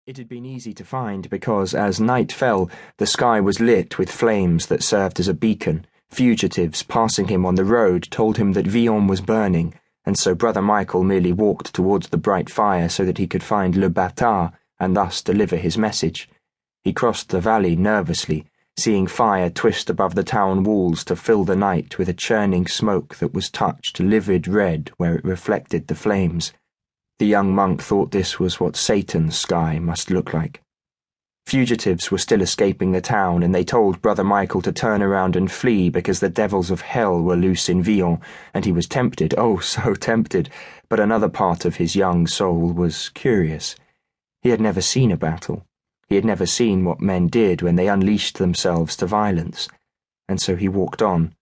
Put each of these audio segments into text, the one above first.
It had been easy to find because, as night fell, the sky was lit with flames that served as a beacon. Fugitives passing him on the road told him that Vion was burning, and so Brother Michael merely walked towards the bright fire so that he could find Le Bâtard and thus deliver his message. He crossed the valley nervously, seeing fire twist above the town walls to fill the night with a churning smoke that was touched livid red where it reflected the flames. The young monk thought this was what Satan's sky must look like. Fugitives were still escaping the town, and they told Brother Michael to turn around and flee because the devils of hell were loose in Vion, and he was tempted, oh so tempted, but another part of his young soul was curious. He had never seen a battle. He had never seen what men did when they unleashed themselves to violence, and so he walked on,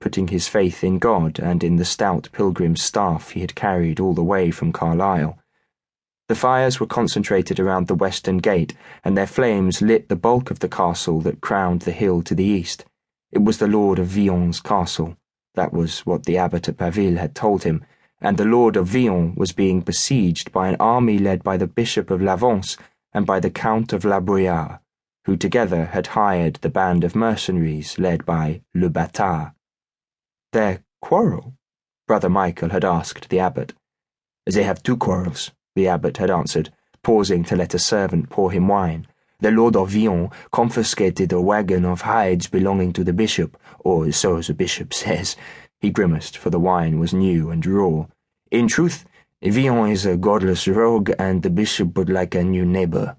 putting his faith in God and in the stout pilgrim's staff he had carried all the way from Carlisle. The fires were concentrated around the western gate, and their flames lit the bulk of the castle that crowned the hill to the east. It was the Lord of Vion's castle. That was what the abbot at Paville had told him, and the Lord of Vion was being besieged by an army led by the Bishop of Lavence and by the Count of La Bruyère, who together had hired the band of mercenaries led by Le Bâtard. Their quarrel? Brother Michael had asked the abbot. They have two quarrels, the abbot had answered, pausing to let a servant pour him wine. The Lord of Vion confiscated a wagon of hides belonging to the bishop, or so the bishop says. He grimaced, for the wine was new and raw. In truth, Vion is a godless rogue, and the bishop would like a new neighbour.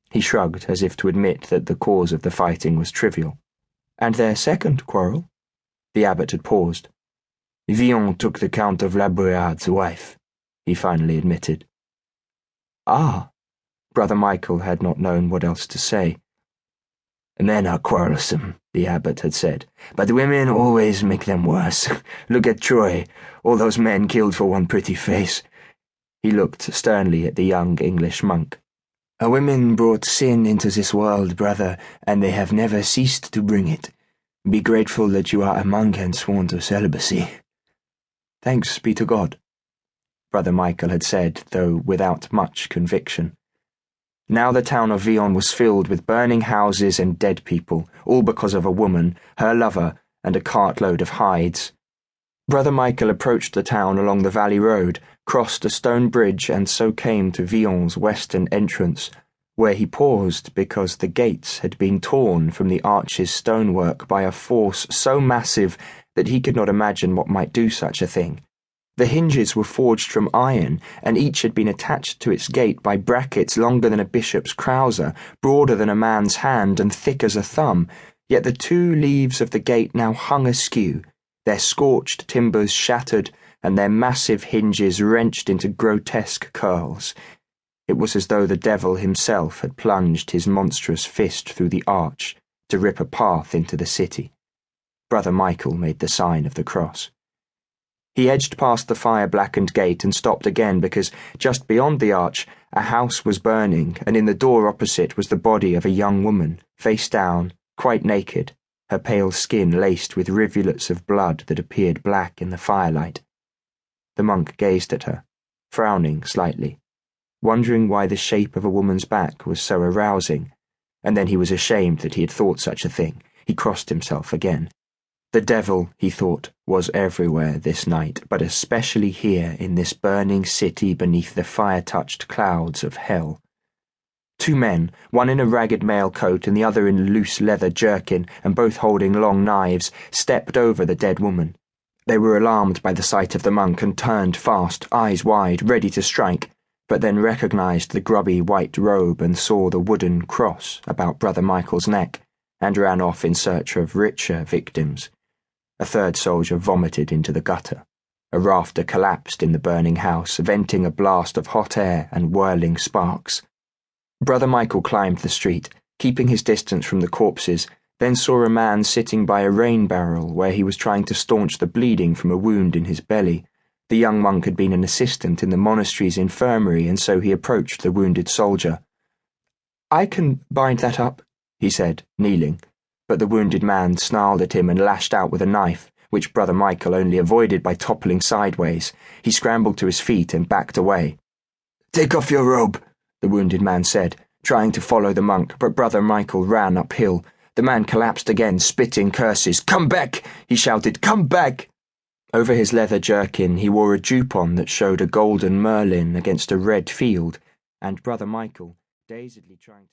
He shrugged, as if to admit that the cause of the fighting was trivial. And their second quarrel? The abbot had paused. Vion took the Count of La Bruyère's wife, he finally admitted. Ah, Brother Michael had not known what else to say. Men are quarrelsome, the abbot had said, but women always make them worse. Look at Troy, all those men killed for one pretty face. He looked sternly at the young English monk. Women brought sin into this world, brother, and they have never ceased to bring it. Be grateful that you are a monk and sworn to celibacy. Thanks be to God, Brother Michael had said, though without much conviction. Now the town of Vion was filled with burning houses and dead people, all because of a woman, her lover, and a cartload of hides. Brother Michael approached the town along the valley road, crossed a stone bridge, and so came to Vion's western entrance, where he paused because the gates had been torn from the arch's stonework by a force so massive that he could not imagine what might do such a thing. The hinges were forged from iron, and each had been attached to its gate by brackets longer than a bishop's trouser, broader than a man's hand, and thick as a thumb, yet the two leaves of the gate now hung askew, their scorched timbers shattered, and their massive hinges wrenched into grotesque curls. It was as though the devil himself had plunged his monstrous fist through the arch to rip a path into the city. Brother Michael made the sign of the cross. He edged past the fire-blackened gate and stopped again because, just beyond the arch, a house was burning, and in the door opposite was the body of a young woman, face down, quite naked, her pale skin laced with rivulets of blood that appeared black in the firelight. The monk gazed at her, frowning slightly, wondering why the shape of a woman's back was so arousing, and then he was ashamed that he had thought such a thing. He crossed himself again. The devil, he thought, was everywhere this night, but especially here in this burning city beneath the fire-touched clouds of hell. Two men, one in a ragged mail coat and the other in a loose leather jerkin, and both holding long knives, stepped over the dead woman. They were alarmed by the sight of the monk and turned fast, eyes wide, ready to strike, but then recognized the grubby white robe and saw the wooden cross about Brother Michael's neck, and ran off in search of richer victims. A third soldier vomited into the gutter. A rafter collapsed in the burning house, venting a blast of hot air and whirling sparks. Brother Michael climbed the street, keeping his distance from the corpses, then saw a man sitting by a rain barrel where he was trying to staunch the bleeding from a wound in his belly. The young monk had been an assistant in the monastery's infirmary, and so he approached the wounded soldier. "I can bind that up," he said, kneeling. But the wounded man snarled at him and lashed out with a knife, which Brother Michael only avoided by toppling sideways. He scrambled to his feet and backed away. "Take off your robe," the wounded man said, trying to follow the monk, but Brother Michael ran uphill. The man collapsed again, spitting curses. "Come back!" he shouted. "Come back!" Over his leather jerkin he wore a jupon that showed a golden merlin against a red field, and Brother Michael, dazedly trying to